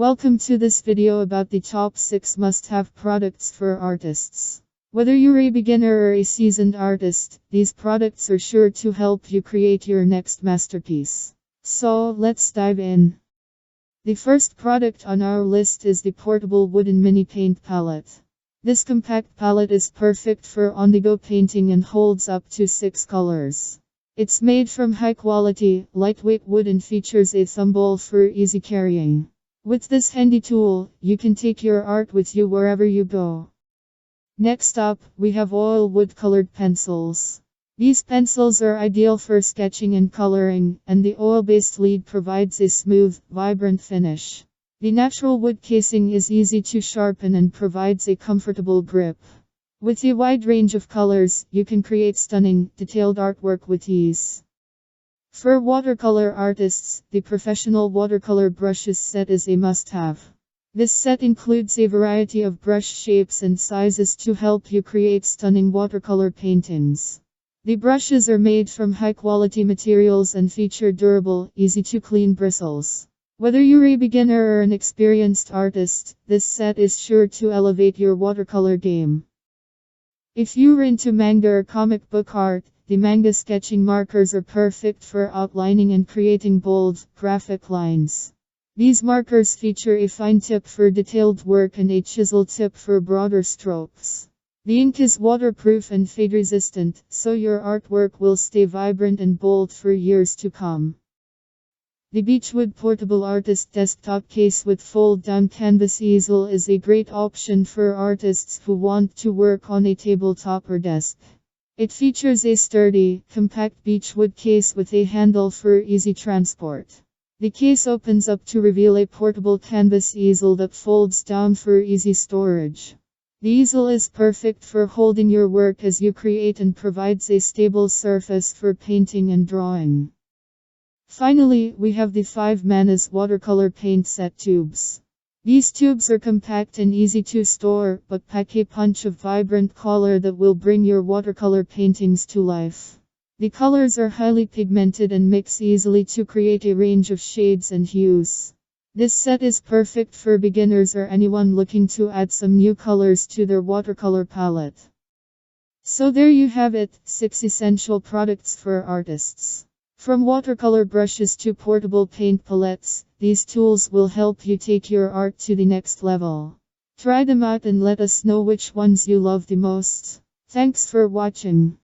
Welcome to this video about the top 6 must-have products for artists. Whether you're a beginner or a seasoned artist, these products are sure to help you create your next masterpiece. So, let's dive in. The first product on our list is the portable wooden mini paint palette. This compact palette is perfect for on-the-go painting and holds up to 6 colors. It's made from high-quality, lightweight wood and features a thumb bowl for easy carrying. With this handy tool, you can take your art with you wherever you go. Next up, we have oil wood-colored pencils. These pencils are ideal for sketching and coloring, and the oil-based lead provides a smooth, vibrant finish. The natural wood casing is easy to sharpen and provides a comfortable grip. With a wide range of colors, you can create stunning, detailed artwork with ease. For watercolor artists, the professional watercolor brushes set is a must-have. This set includes a variety of brush shapes and sizes to help you create stunning watercolor paintings. The brushes are made from high-quality materials and feature durable, easy-to-clean bristles. Whether you're a beginner or an experienced artist, this set is sure to elevate your watercolor game. If you're into manga or comic book art, the manga sketching markers are perfect for outlining and creating bold, graphic lines. These markers feature a fine tip for detailed work and a chisel tip for broader strokes. The ink is waterproof and fade-resistant, so your artwork will stay vibrant and bold for years to come. The Beechwood Portable Artist Desktop Case with Fold-Down Canvas Easel is a great option for artists who want to work on a tabletop or desk. It features a sturdy, compact beechwood case with a handle for easy transport. The case opens up to reveal a portable canvas easel that folds down for easy storage. The easel is perfect for holding your work as you create and provides a stable surface for painting and drawing. Finally, we have the 5 Manas watercolor paint set tubes. These tubes are compact and easy to store, but pack a punch of vibrant color that will bring your watercolor paintings to life. The colors are highly pigmented and mix easily to create a range of shades and hues. This set is perfect for beginners or anyone looking to add some new colors to their watercolor palette. So there you have it, 6 essential products for artists. From watercolor brushes to portable paint palettes, these tools will help you take your art to the next level. Try them out and let us know which ones you love the most. Thanks for watching.